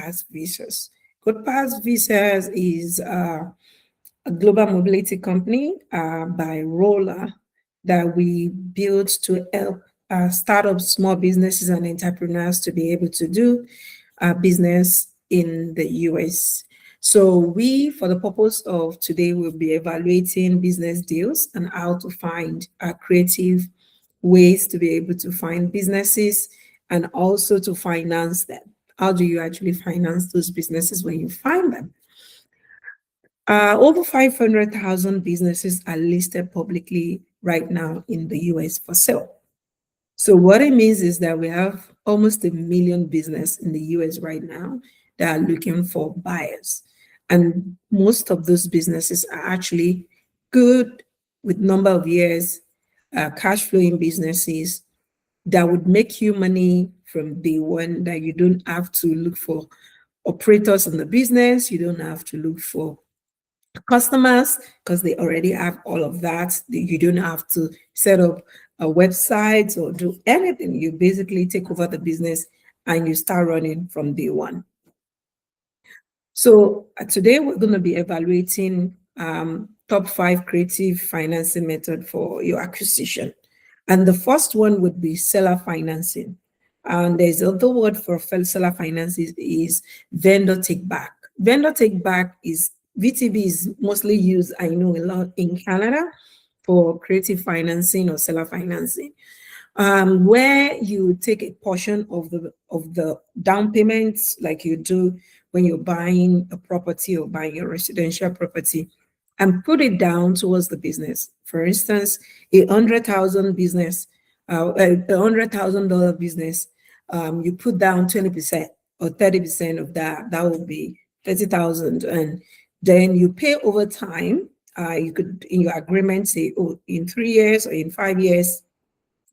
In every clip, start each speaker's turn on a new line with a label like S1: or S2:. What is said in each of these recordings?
S1: Pass Visas. Good Pass Visas is a global mobility company by Roller that we built to help startups, small businesses, and entrepreneurs to be able to do business in the US. So we, for the purpose of today, will be evaluating business deals and how to find creative ways to be able to find businesses and also to finance them. How do you actually finance those businesses when you find them? Over 500,000 businesses are listed publicly right now in the US for sale. So what it means is that we have almost a million business in the US right now that are looking for buyers. And most of those businesses are actually good with number of years, cash flowing businesses that would make you money from day one, that you don't have to look for operators in the business, you don't have to look for customers because they already have all of that. You don't have to set up a website or do anything. You basically take over the business and you start running from day one. So today we're going to be evaluating top 5 creative financing method for your acquisition. And the first one would be seller financing. And there's another word for seller financing is vendor take back. Vendor take back is VTB is mostly used, I know, a lot in Canada for creative financing or seller financing, where you take a portion of the down payments, like you do when you're buying a property or buying a residential property, and put it down towards the business. For instance, $100,000 business, $100,000 business, you put down 20% or 30% of that. That would be 30,000, and then you pay over time. You could, in your agreement, say, oh, in 3 years or in 5 years,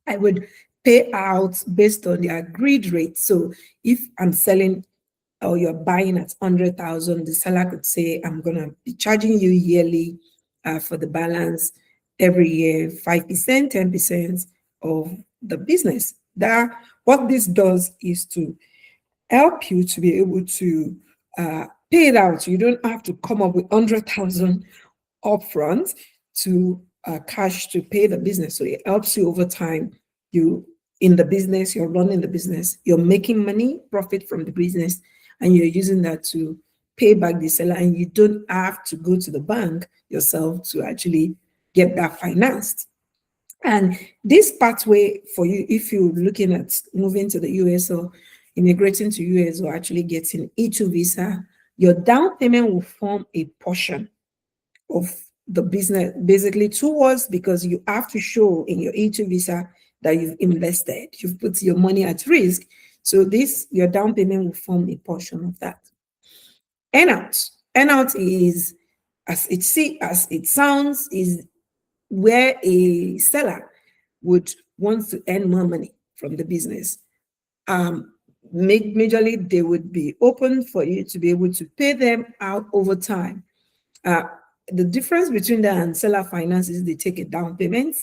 S1: I would pay out based on the agreed rate. So if I'm selling or you're buying at 100,000, the seller could say, I'm going to be charging you yearly for the balance every year, 5%, 10% of the business. That what this does is to help you to be able to pay it out. You don't have to come up with 100,000 upfront to cash to pay the business. So it helps you over time. You in the business, you're running the business, you're making money, profit from the business, and you're using that to pay back the seller. And you don't have to go to the bank yourself to actually get that financed. And this pathway for you, if you're looking at moving to the US or immigrating to US or actually getting E2 visa, your down payment will form a portion of the business basically towards, because you have to show in your E2 visa that you've invested, you've put your money at risk. So this, your down payment will form a portion of that. Earnout. Earnout is, as it sounds, is where a seller would want to earn more money from the business. Majorly, they would be open for you to be able to pay them out over time. The difference between that and seller finance is they take a down payment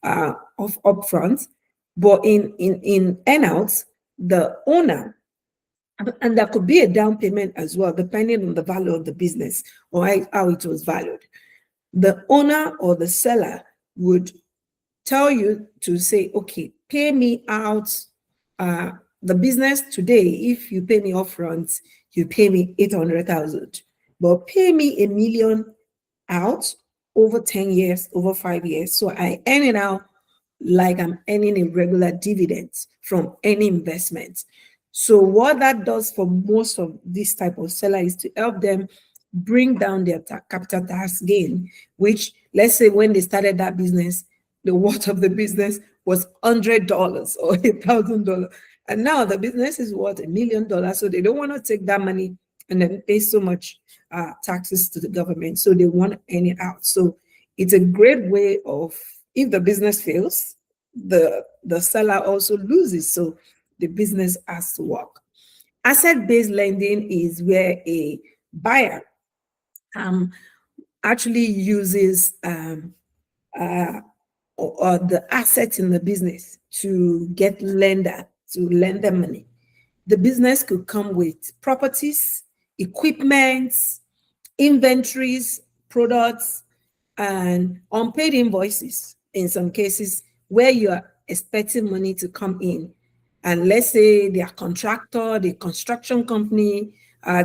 S1: of upfront, but in earnouts, the owner, and that could be a down payment as well, depending on the value of the business or how it was valued. The owner or the seller would tell you to say, okay, pay me out the business today. If you pay me upfront, you pay me 800,000, but pay me $1 million out over 10 years, over 5 years. So I earn it out like I'm earning a regular dividend from any investment. So what that does for most of this type of seller is to help them bring down their capital tax gain, which, let's say when they started that business, the worth of the business was $100 or $1,000. And now the business is worth $1 million. So they don't want to take that money and then pay so much taxes to the government. So they want to earn it out. So it's a great way of, if the business fails, the seller also loses. So the business has to work. Asset-based lending is where a buyer actually uses or the assets in the business to get lender to lend them money. The business could come with properties, equipment, inventories, products, and unpaid invoices in some cases where you are expecting money to come in. And let's say they are contractor, the construction company,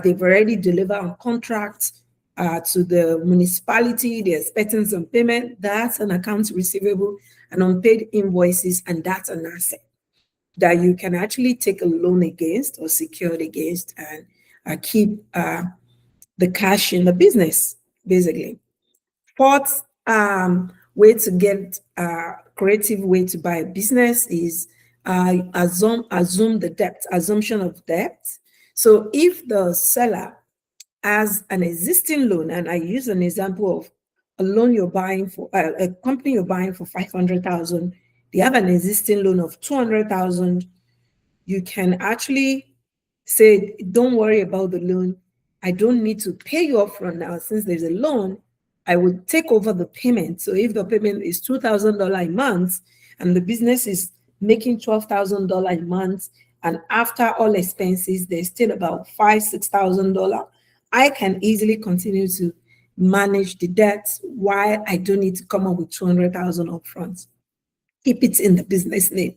S1: they've already delivered on contracts to the municipality, they're expecting some payment. That's an account receivable and unpaid invoices, and that's an asset that you can actually take a loan against or secured against and keep the cash in the business, basically. Fourth way to get creative way to buy a business is assume the debt, assumption of debt. So if the seller has an existing loan, and I use an example of a loan you're buying for a company you're buying for 500,000, they have an existing loan of 200,000. You can actually say, don't worry about the loan. I don't need to pay you upfront now since there's a loan. I would take over the payment. So if the payment is $2,000 a month and the business is making $12,000 a month, and after all expenses, there's still about $5,000-6,000, I can easily continue to manage the debt while I don't need to come up with 200,000 upfront. Keep it in the business name.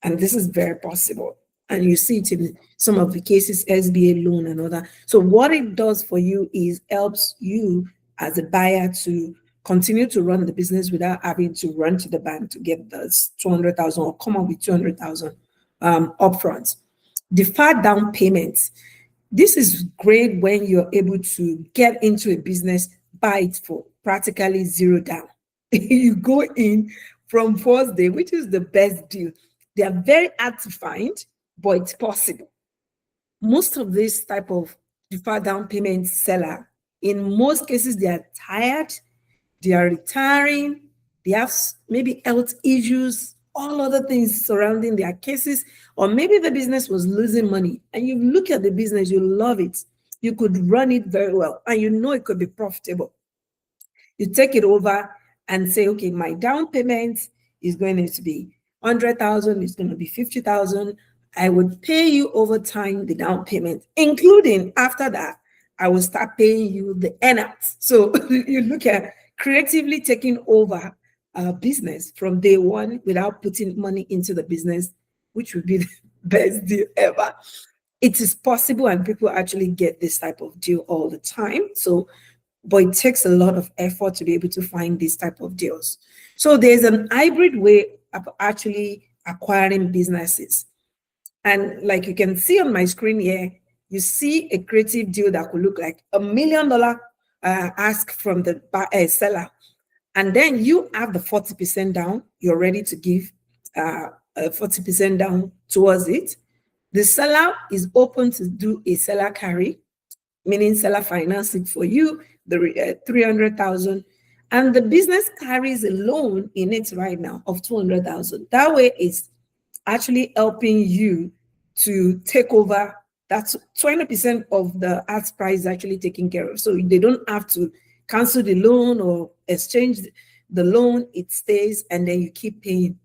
S1: And this is very possible. And you see it in some of the cases, SBA loan and all that. So what it does for you is helps you as a buyer to continue to run the business without having to run to the bank to get the 200,000 or come up with 200,000 upfront. Deferred down payments. This is great when you're able to get into a business, buy it for practically zero down. You go in from first day, which is the best deal. They are very hard to find, but it's possible. Most of this type of deferred down payment seller, in most cases, they are tired, they are retiring, they have maybe health issues, all other things surrounding their cases, or maybe the business was losing money and you look at the business, you love it, you could run it very well, and you know it could be profitable. You take it over and say, okay, my down payment is going to be 100,000, it's going to be 50,000. I would pay you over time the down payment, including after that, I will start paying you the earnouts. So you look at creatively taking over a business from day one without putting money into the business, which would be the best deal ever. It is possible, and people actually get this type of deal all the time. So, but it takes a lot of effort to be able to find these type of deals. So there's an hybrid way of actually acquiring businesses. And like you can see on my screen here, you see a creative deal that could look like $1 million ask from the seller. And then you have the 40% down, you're ready to give 40% down towards it. The seller is open to do a seller carry, meaning seller financing for you, the 300,000, and the business carries a loan in it right now of 200,000. That way, it's actually helping you to take over. That's 20% of the ask price actually taken care of. So they don't have to cancel the loan or exchange the loan, it stays, and then you keep paying.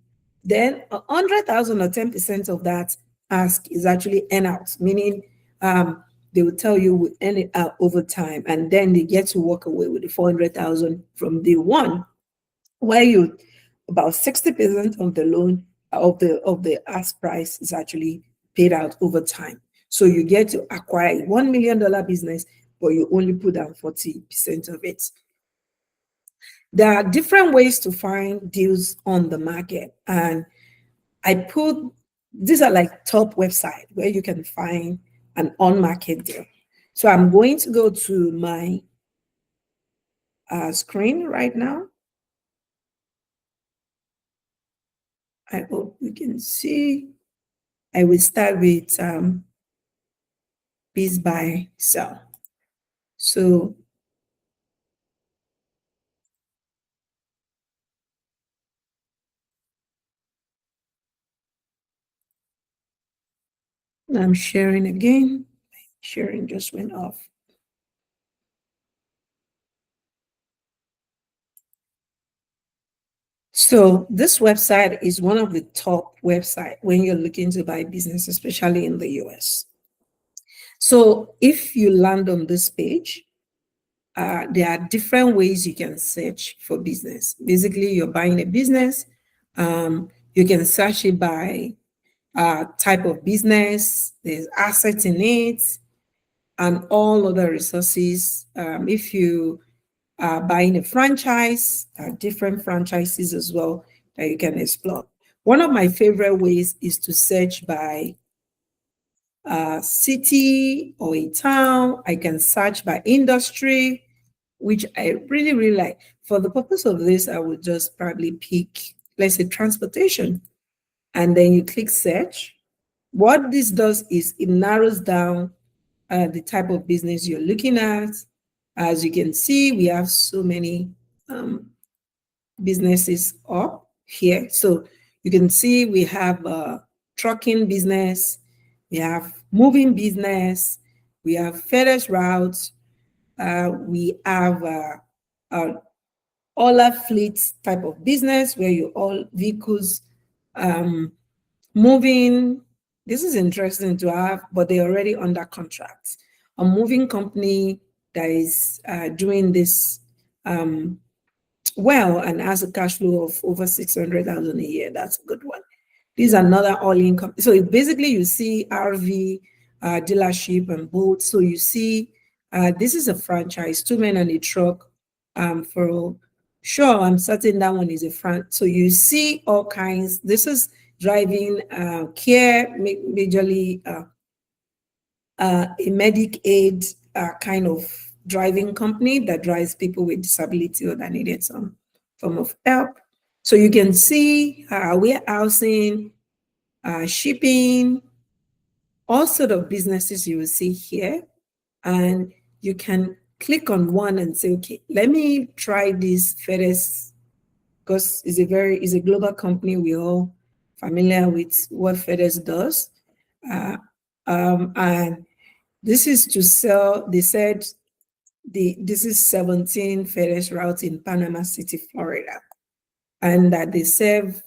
S1: Then 100,000 or 10% of that ask is actually earn out, meaning they will tell you we earn it out over time, and then they get to walk away with the 400,000 from day one, where you about 60% of the loan of the ask price is actually paid out over time. So you get to acquire a $1 million business, but you only put down 40% of it. There are different ways to find deals on the market, and I put these are like top website where you can find an on-market deal. So I'm going to go to my screen right now. I hope you can see. I will start with Biz Buy Sell. So I'm sharing again. Sharing just went off. So this website is one of the top website when you're looking to buy business, especially in the US. So if you land on this page, there are different ways you can search for business. Basically, you're buying a business. You can search it by type of business, there's assets in it, and all other resources. If you are buying a franchise, there are different franchises as well that you can explore. One of my favorite ways is to search by city or a town. I can search by industry, which I really, really like. For the purpose of this, I would just probably pick, let's say, transportation. And then you click search. What this does is it narrows down the type of business you're looking at. As you can see, we have so many businesses up here. So you can see we have a trucking business, we have moving business, we have FedEx routes, we have all fleet type of business where you all vehicles moving. This is interesting to have, but they're already under contract. A moving company that is doing this well and has a cash flow of over 600,000 a year. That's a good one. These are another all-in company. So basically, you see RV dealership and boats. So you see, this is a franchise, two men and a truck. For sure, I'm certain that one is a front. So you see all kinds. This is driving care, majorly a medic aid kind of driving company that drives people with disability or that needed some form of help. So you can see warehousing, shipping, all sort of businesses you will see here. And you can click on one and say, okay, let me try this FedEx, because it's a global company. We're all familiar with what FedEx does. And this is to sell, they said this is 17 FedEx routes in Panama City, Florida, and that they serve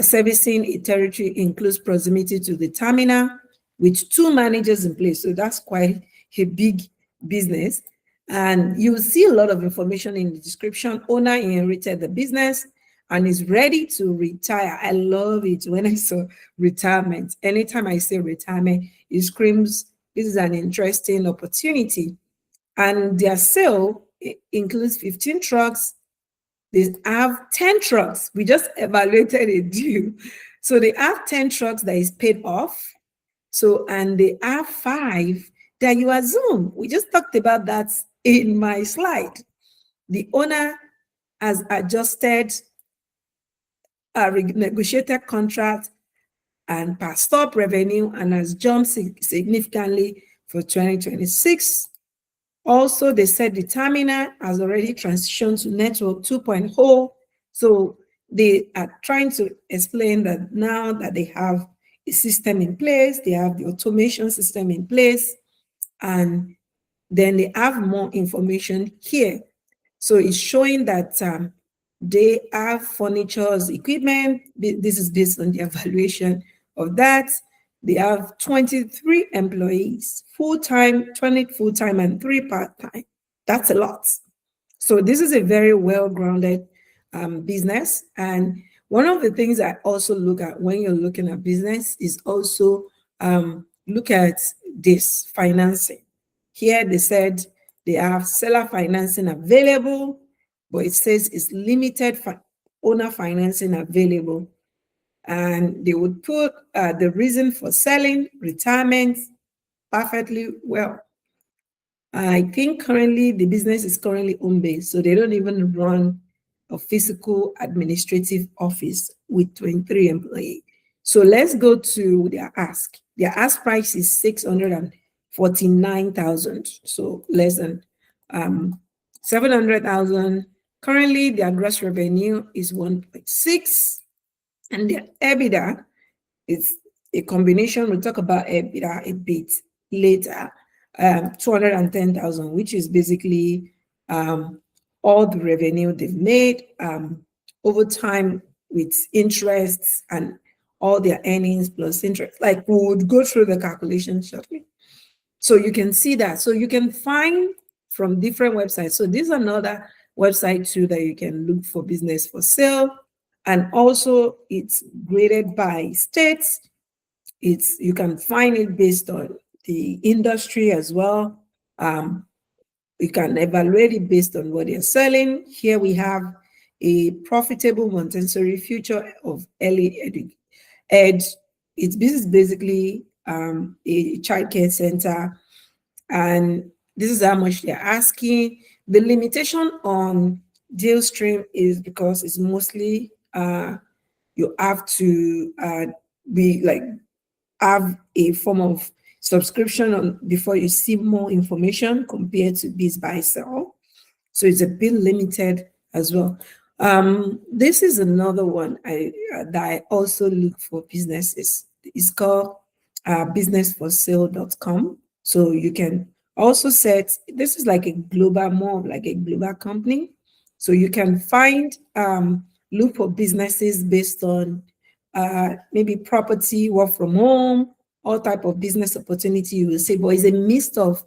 S1: servicing a territory includes proximity to the terminal with two managers in place. So that's quite a big business. And you will see a lot of information in the description. Owner inherited the business and is ready to retire. I love it when I saw retirement. Anytime I say retirement, it screams, this is an interesting opportunity. And their sale includes 15 trucks. They have 10 trucks. We just evaluated a deal. So they have 10 trucks that is paid off. So, and they have 5 that you assume. We just talked about that in my slide. The owner has adjusted a renegotiated contract and per stop revenue and has jumped significantly for 2026. Also, they said the terminal has already transitioned to network 2.0. So they are trying to explain that now that they have a system in place, they have the automation system in place, and then they have more information here. So it's showing that they have furnitures, equipment. This is based on the evaluation of that. They have 23 employees, full-time, 20 full-time, and 3 part-time. That's a lot. So this is a very well-grounded business. And one of the things I also look at when you're looking at business is also look at this financing. Here they said they have seller financing available, but it says it's limited owner financing available. And they would put the reason for selling, retirement, perfectly well. I think currently the business is currently home-based, so they don't even run a physical administrative office with 23 employees. So let's go to their ask. Their ask price is 649,000, so less than 700,000. Currently, their gross revenue is 1.6, and their EBITDA is a combination. We'll talk about EBITDA a bit later. 210,000, which is basically all the revenue they've made over time with interests and all their earnings plus interest. Like we would go through the calculation shortly. So you can see that. So you can find from different websites. So this is another website too that you can look for business for sale. And also it's graded by states. It's you can find it based on the industry as well. Um, you can evaluate it based on what they're selling. Here we have a profitable Montessori future of early ed. This is basically a childcare center, and this is how much they're asking. The limitation on deal stream is because it's mostly you have to be like have a form of subscription on before you see more information compared to biz buy sell. So it's a bit limited as well. This is another one that I also look for businesses. It's called businessforsale.com. So you can also set, this is like a global, more of like a global company. So you can find, look for businesses based on maybe property, work from home, all type of business opportunity you will see, but it's a mix of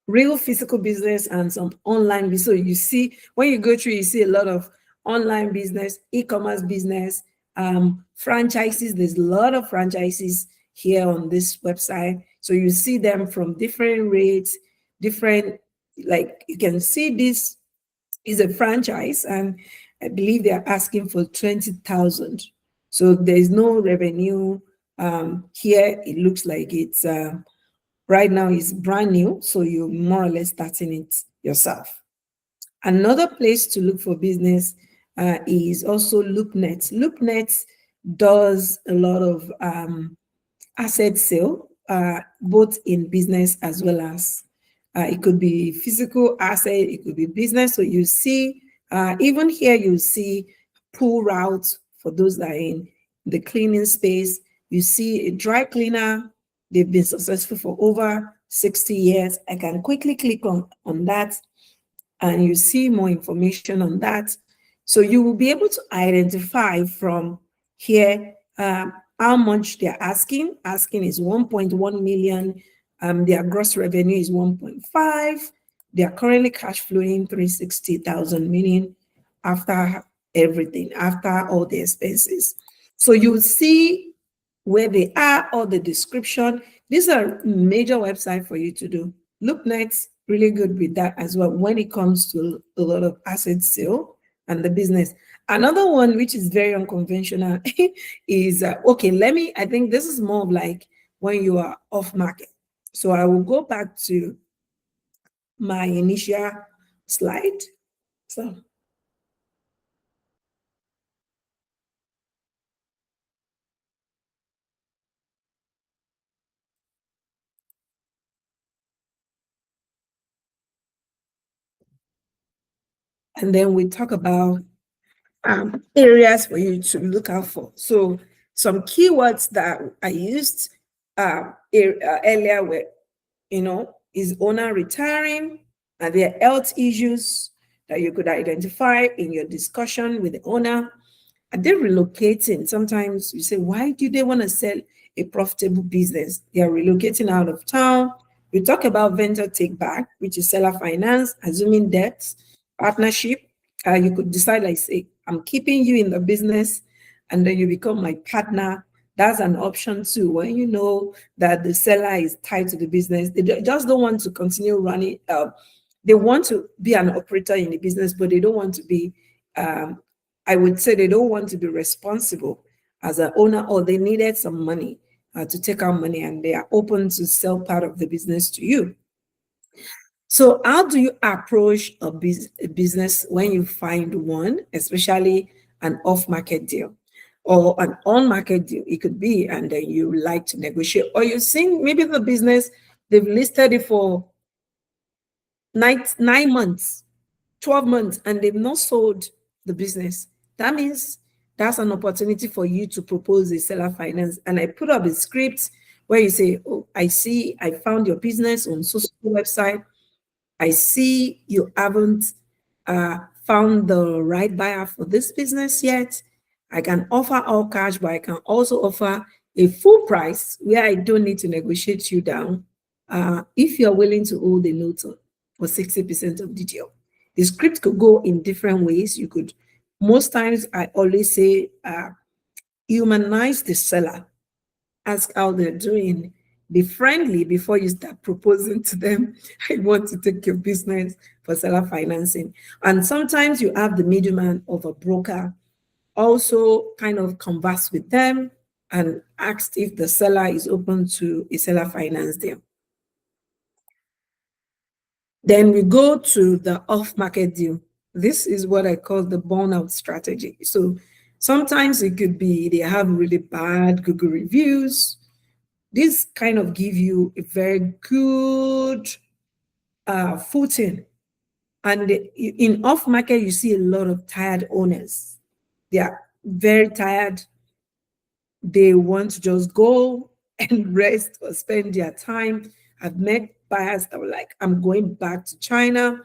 S1: real physical business and some online business. So you see, when you go through, you see a lot of online business, e-commerce business, franchises. There's a lot of franchises here on this website. So you see them from different rates, different, like you can see this is a franchise, and I believe they're asking for 20,000. So there's no revenue. Here it looks like it's right now it's brand new, so you're more or less starting it yourself. Another place to look for business is also LoopNet. LoopNet does a lot of asset sale, both in business as well as it could be physical asset, it could be business. So you see, even here you see pool routes for those that are in the cleaning space. You see a dry cleaner, they've been successful for over 60 years. I can quickly click on that and you see more information on that. So you will be able to identify from here how much they're asking. Asking is 1.1 million. Their gross revenue is 1.5. They are currently cash flowing 360,000 million after everything, after all the expenses. So you see where they are, all the description. These are major website for you to do. LoopNet's really good with that as well when it comes to a lot of asset sale and the business. Another one which is very unconventional is okay. I think this is more of like when you are off market. So I will go back to my initial slide. So and then we talk about areas for you to look out for. So some keywords that I used earlier were, is owner retiring? Are there health issues that you could identify in your discussion with the owner? Are they relocating? Sometimes you say, why do they want to sell a profitable business? They are relocating out of town. We talk about vendor take back, which is seller finance, assuming debts, partnership. You could decide, like, say, I'm keeping you in the business, and then you become my partner. That's an option too. When you know that the seller is tied to the business, they just don't want to continue running. They want to be an operator in the business, but they don't want to be. I would say they don't want to be responsible as an owner, or they needed some money to take out money, and they are open to sell part of the business to you. So, how do you approach a business when you find one, especially an off-market deal or an on-market deal? It could be, and then you like to negotiate, or you've seen maybe the business they've listed it for 9 months, 12 months, and they've not sold the business. That means that's an opportunity for you to propose a seller finance. And I put up a script where you say, oh, I see, I found your business on social website. I see you haven't found the right buyer for this business yet. I can offer all cash, but I can also offer a full price where I don't need to negotiate you down. If you're willing to hold the note for 60% of the deal. The script could go in different ways. You could, most times I always say, humanize the seller, ask how they're doing, be friendly before you start proposing to them, I want to take your business for seller financing. And sometimes you have the middleman of a broker also kind of converse with them and ask if the seller is open to a seller finance deal. Then we go to the off-market deal. This is what I call the burnout strategy. So sometimes it could be they have really bad Google reviews. This kind of give you a very good footing. And in off-market, you see a lot of tired owners. They are very tired. They want to just go and rest or spend their time. I've met buyers that were like, I'm going back to China,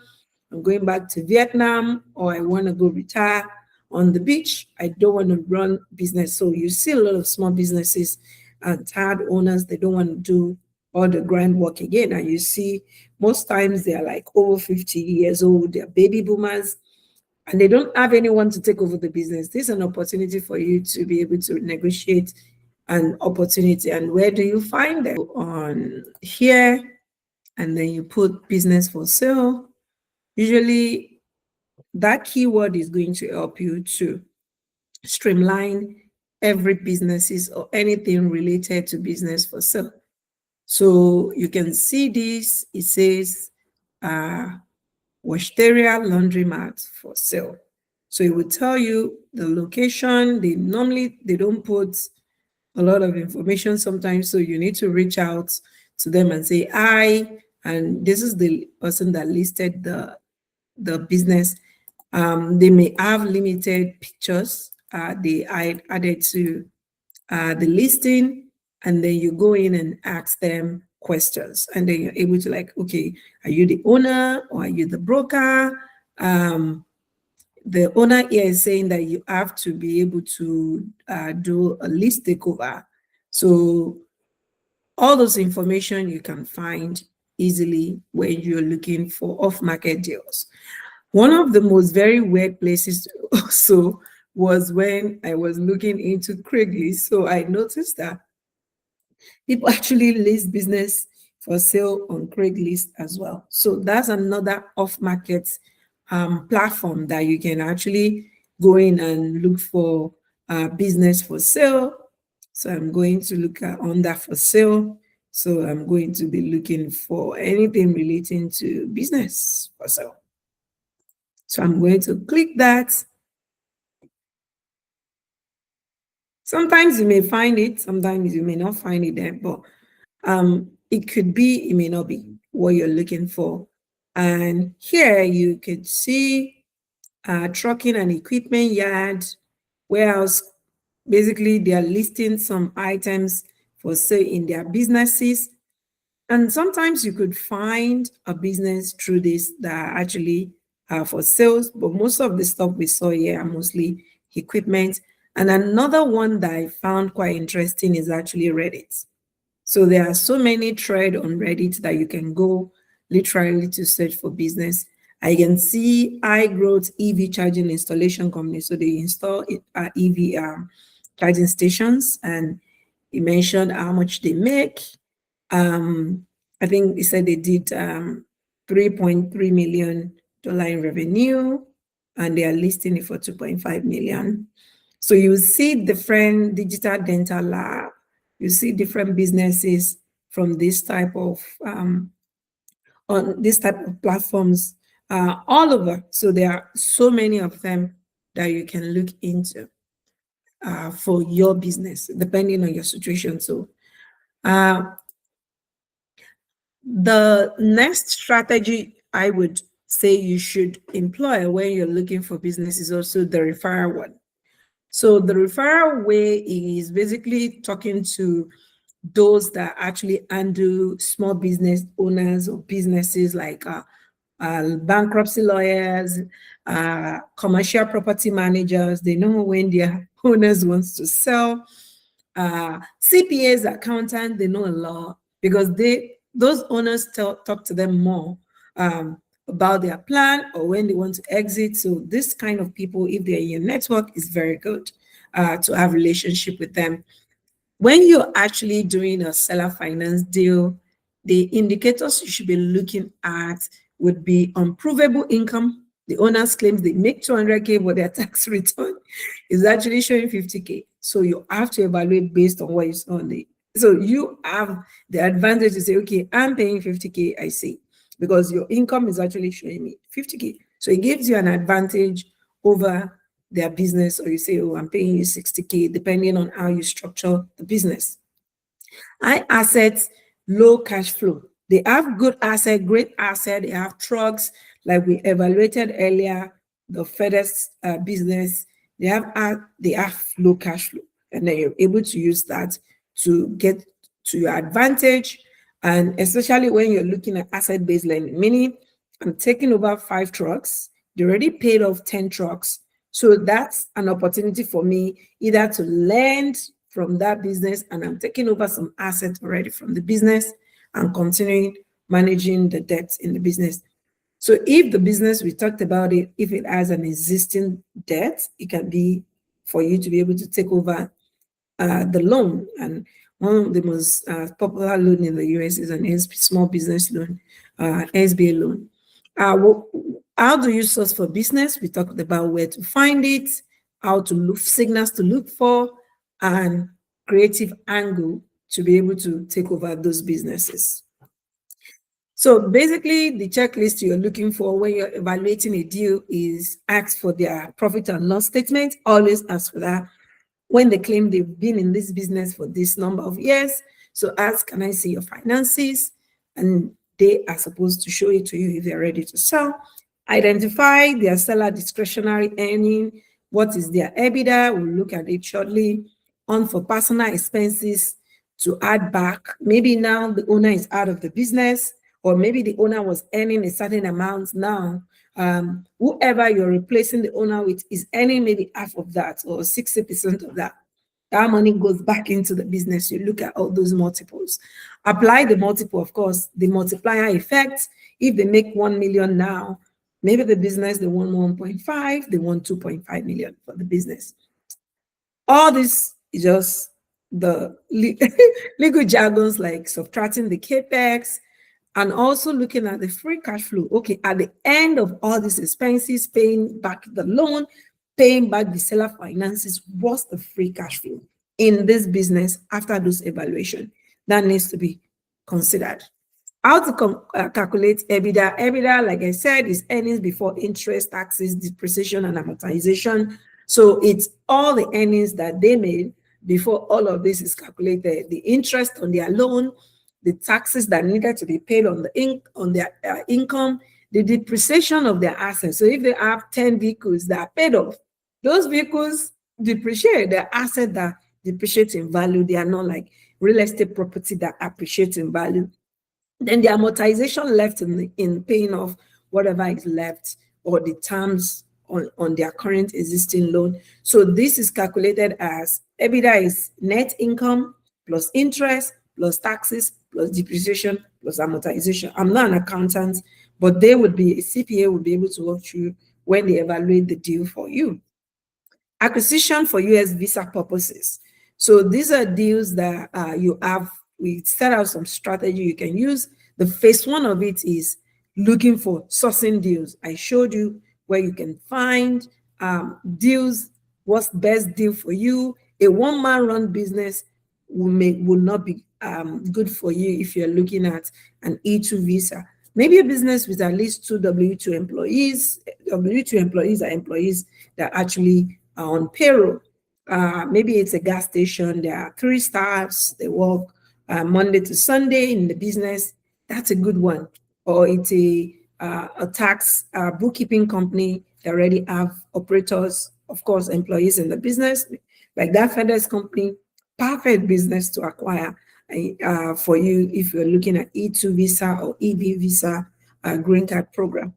S1: I'm going back to Vietnam, or I want to go retire on the beach. I don't want to run business. So you see a lot of small businesses and tired owners, they don't want to do all the grind work again. And you see most times they're like over 50 years old, they're baby boomers, and they don't have anyone to take over the business. This is an opportunity for you to be able to negotiate an opportunity. And where do you find them? On here, and then you put business for sale. Usually that keyword is going to help you to streamline every businesses or anything related to business for sale. So you can see this, it says Washteria laundromat for sale. So it will tell you the location. They don't put a lot of information sometimes, so you need to reach out to them and say hi. And this is the person that listed the business. They may have limited pictures. They added to the listing, and then you go in and ask them questions, and then you're able to like, okay, are you the owner or are you the broker? The owner here is saying that you have to be able to do a list takeover. So all those information you can find easily when you're looking for off-market deals. One of the most very weird places also was when I was looking into Craigslist. So I noticed that people actually list business for sale on Craigslist as well. So that's another off-market platform that you can actually go in and look for business for sale. So I'm going to look at on that for sale. So I'm going to be looking for anything relating to business for sale. So I'm going to click that. Sometimes you may find it, sometimes you may not find it there, but it could be, it may not be what you're looking for. And here you could see trucking and equipment yard, warehouse. Basically, they are listing some items for sale in their businesses. And sometimes you could find a business through this that are actually for sales, but most of the stuff we saw here are mostly equipment. And another one that I found quite interesting is actually Reddit. So there are so many threads on Reddit that you can go literally to search for business. I can see high growth EV charging installation company. So they install EV charging stations, and he mentioned how much they make. I think he said they did $3.3 million in revenue, and they are listing it for 2.5 million. So you see different digital dental lab, you see different businesses from this type of on this type of platforms all over. So there are so many of them that you can look into for your business, depending on your situation. So the next strategy I would say you should employ when you're looking for business is also the referral one. So the referral way is basically talking to those that actually handle small business owners or businesses like bankruptcy lawyers, commercial property managers. They know when their owners wants to sell. CPAs, accountants, they know a lot because those owners talk to them more about their plan or when they want to exit. So this kind of people, if they're in your network, is very good to have relationship with them. When you're actually doing a seller finance deal, the indicators you should be looking at would be unprovable income. The owners claims they make 200K, but their tax return is actually showing 50K. So you have to evaluate based on what you saw on the. So you have the advantage to say, okay, I'm paying 50K, I see, because your income is actually showing me 50K. So it gives you an advantage over their business, or you say, oh, I'm paying you 60K, depending on how you structure the business. High assets, low cash flow. They have good asset, great asset. They have trucks, like we evaluated earlier, the FedEx business. They have low cash flow, and then you're able to use that to get to your advantage. And especially when you're looking at asset-based lending, meaning I'm taking over 5 trucks. They already paid off 10 trucks. So that's an opportunity for me either to lend from that business, and I'm taking over some assets already from the business and continuing managing the debts in the business. So if the business, we talked about it, if it has an existing debt, it can be for you to be able to take over the loan. And one of the most popular loan in the US is an small business loan, SBA loan. How do you source for business? We talked about where to find it, how to look, signals to look for, and creative angle to be able to take over those businesses. So basically, the checklist you're looking for when you're evaluating a deal is ask for their profit and loss statement. Always ask for that. When they claim they've been in this business for this number of years, so ask, can I see your finances? And they are supposed to show it to you if they're ready to sell. Identify their seller discretionary earning. What is their EBITDA? We'll look at it shortly. On for personal expenses to add back. Maybe now the owner is out of the business, or maybe the owner was earning a certain amount now. Whoever you're replacing the owner with is earning maybe half of that or 60% of that. That money goes back into the business. You look at all those multiples. Apply the multiple, of course, the multiplier effect. If they make 1 million now, maybe the business, they want 1.5, they want 2.5 million for the business. All this is just the legal jargons like subtracting the capex, and also looking at the free cash flow. Okay, at the end of all these expenses, paying back the loan, paying back the seller finances, what's the free cash flow in this business after those evaluation? That needs to be considered. How to calculate EBITDA? EBITDA, like I said, is earnings before interest, taxes, depreciation, and amortization. So it's all the earnings that they made before all of this is calculated. The interest on their loan, the taxes that needed to be paid on their income, the depreciation of their assets. So if they have 10 vehicles that are paid off, those vehicles depreciate. Their assets that depreciate in value. They are not like real estate property that appreciates in value. Then the amortization left in paying off whatever is left, or the terms on their current existing loan. So this is calculated as EBITDA is net income plus interest plus taxes plus depreciation plus amortization. I'm not an accountant, but a CPA would be able to walk through when they evaluate the deal for you. Acquisition for US visa purposes. So these are deals that we set out some strategy you can use. The phase 1 of it is looking for sourcing deals. I showed you where you can find deals, what's best deal for you. A one-man run business will not be good for you if you're looking at an E2 visa. Maybe a business with at least 2 W2 employees. W2 employees are employees that actually are on payroll. Maybe it's a gas station. There are 3 staffs. They work Monday to Sunday in the business. That's a good one. Or it's a tax bookkeeping company that already have operators, of course, employees in the business, like that FedEx company. Perfect business to acquire for you if you're looking at E2 visa or EB visa green card program.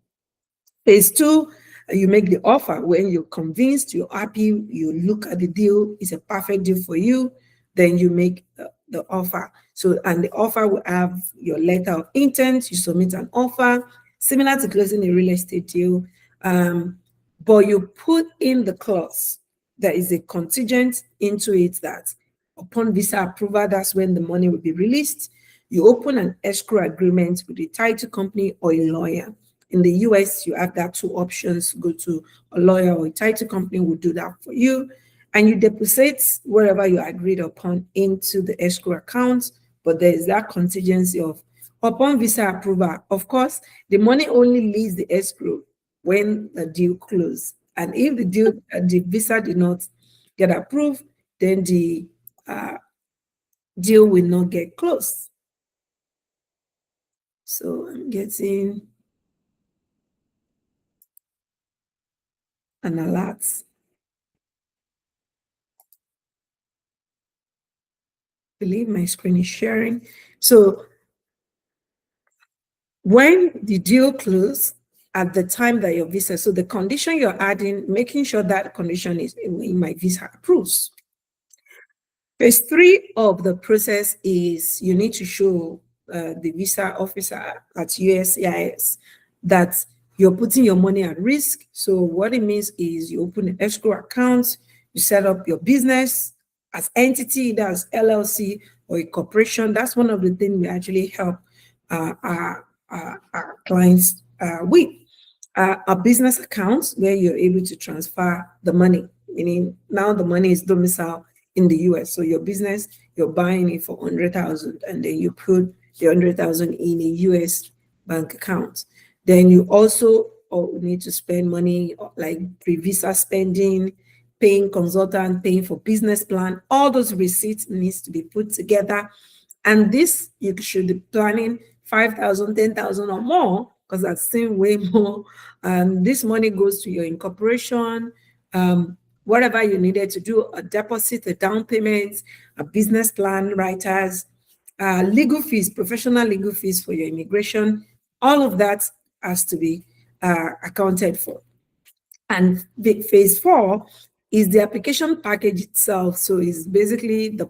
S1: Phase two, you make the offer. When you're convinced, you're happy, you look at the deal, it's a perfect deal for you, then you make the offer. So, and the offer will have your letter of intent, you submit an offer, similar to closing a real estate deal, but you put in the clause, there is a contingent into it that upon visa approval, that's when the money will be released. You open an escrow agreement with the title company or a lawyer. In the US, you have that two options. Go to a lawyer or a title company will do that for you. And you deposit wherever you agreed upon into the escrow account. But there is that contingency of upon visa approval. Of course, the money only leaves the escrow when the deal closes. And if the visa did not get approved, then the deal will not get closed. So I'm getting an alert. I believe my screen is sharing. So when the deal closes at the time that your visa, so the condition you're adding, making sure that condition is in my visa approves. Phase three of the process is you need to show the visa officer at USCIS that you're putting your money at risk. So what it means is you open an escrow account, you set up your business as entity, that's LLC or a corporation. That's one of the things we actually help our clients with. A business account where you're able to transfer the money, meaning now the money is domiciled in the US. So your business, you're buying it for 100,000 and then you put the 100,000 in a US bank account. Then you also need to spend money like pre-visa spending, paying consultant, paying for business plan. All those receipts needs to be put together. And this, you should be planning 5,000, 10,000 or more, because that's still way more. This money goes to your incorporation, whatever you needed to do, a deposit, a down payment, a business plan, writers, legal fees, professional legal fees for your immigration, all of that has to be accounted for. And phase four is the application package itself. So it's basically the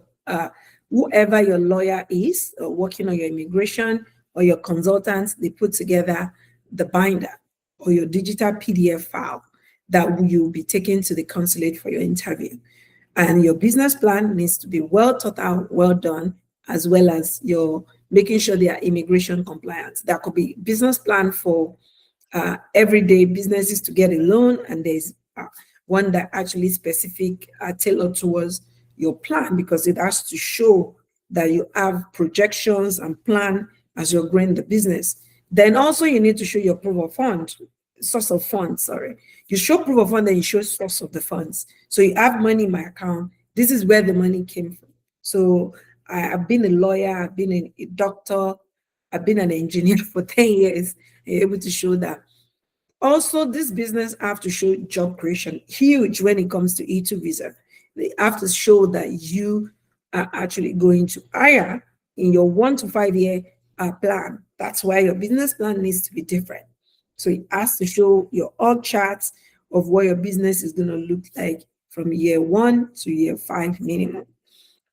S1: whoever your lawyer is working on your immigration or your consultants, they put together the binder or your digital PDF file that you'll be taken to the consulate for your interview. And your business plan needs to be well thought out, well done, as well as your making sure they are immigration compliant. That could be business plan for everyday businesses to get a loan, and there's one that actually specific tailored towards your plan, because it has to show that you have projections and plan as you're growing the business. Then also you need to show your proof of fund, source of funds, sorry. You show proof of fund, then you show source of the funds. So you have money in my account. This is where the money came from. So I've been a lawyer, I've been a doctor, I've been an engineer for 10 years, able to show that. Also, this business have to show job creation, huge when it comes to E2 visa. They have to show that you are actually going to hire in your 1 to 5 year plan. That's why your business plan needs to be different. So it has to show your org charts of what your business is going to look like from year 1 to year 5 minimum.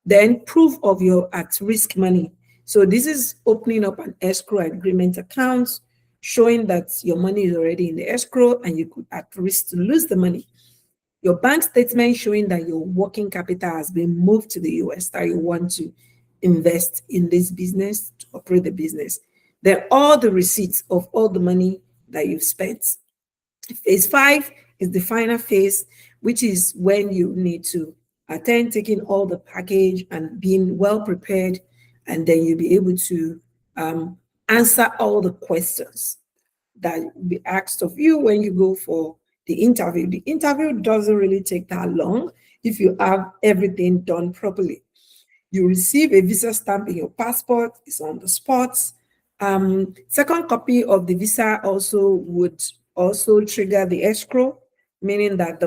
S1: Then proof of your at-risk money. So this is opening up an escrow agreement account, showing that your money is already in the escrow and you could at risk to lose the money. Your bank statement showing that your working capital has been moved to the US, that you want to invest in this business to operate the business. Then all the receipts of all the money that you've spent. Phase 5 is the final phase, which is when you need to attend taking all the package and being well prepared, and then you'll be able to answer all the questions that will be asked of you when you go for the interview. The interview doesn't really take that long if you have everything done properly. You receive a visa stamp in your passport, it's on the spot. Second copy of the visa also would also trigger the escrow, meaning that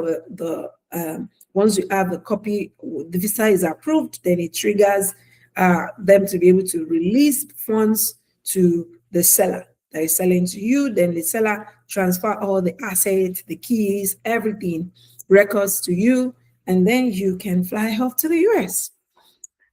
S1: once you have a copy, the visa is approved, then it triggers them to be able to release funds to the seller, that is selling to you. Then the seller transfer all the assets, the keys, everything, records to you, and then you can fly off to the US.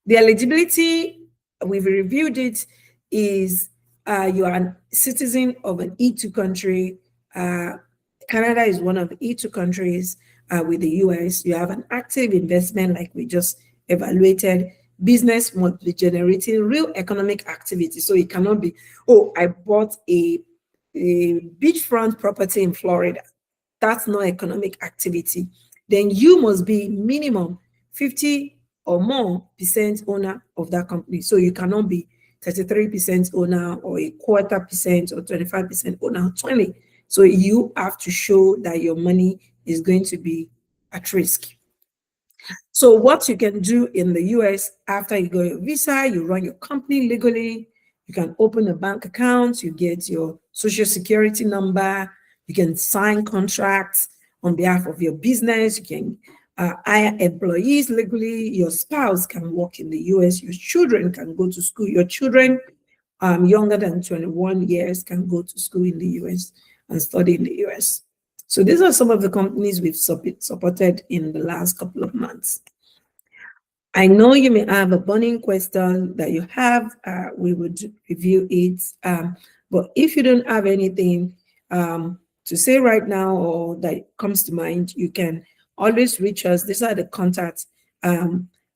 S1: The eligibility, we've reviewed it, is you are a citizen of an E2 country. Canada is one of the E2 countries with the US. You have an active investment, like we just evaluated. Business must be generating real economic activity. So it cannot be, oh, I bought a beachfront property in Florida. That's not economic activity. Then you must be minimum 50 or more percent owner of that company. So you cannot be 33% owner or a quarter percent or 25% owner, 20. So you have to show that your money is going to be at risk. So what you can do in the US after you go your visa, you run your company legally, you can open a bank account, you get your social security number, you can sign contracts on behalf of your business, you can hire employees legally, your spouse can work in the US, your children can go to school, your children younger than 21 years can go to school in the US and study in the US. So these are some of the companies we've supported in the last couple of months. I know you may have a burning question that you have. We would review it. But if you don't have anything to say right now or that comes to mind, you can always reach us. These are the contacts.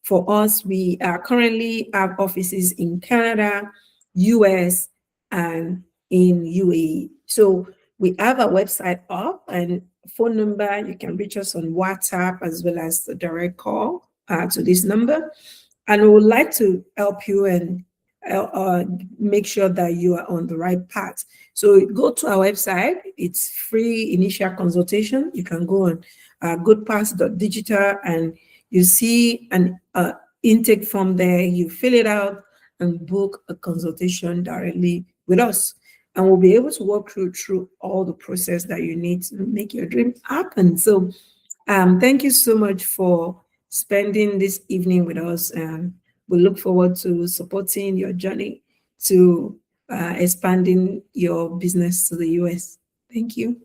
S1: For us, we currently have offices in Canada, US, and in UAE. So we have a website up and phone number. You can reach us on WhatsApp as well as the direct call to this number. And we would like to help you and make sure that you are on the right path. So go to our website. It's free initial consultation. You can go on goodpath.digital and you see an intake form there. You fill it out and book a consultation directly with us. And we'll be able to walk through all the process that you need to make your dream happen. So thank you so much for spending this evening with us. And we look forward to supporting your journey to expanding your business to the US. Thank you.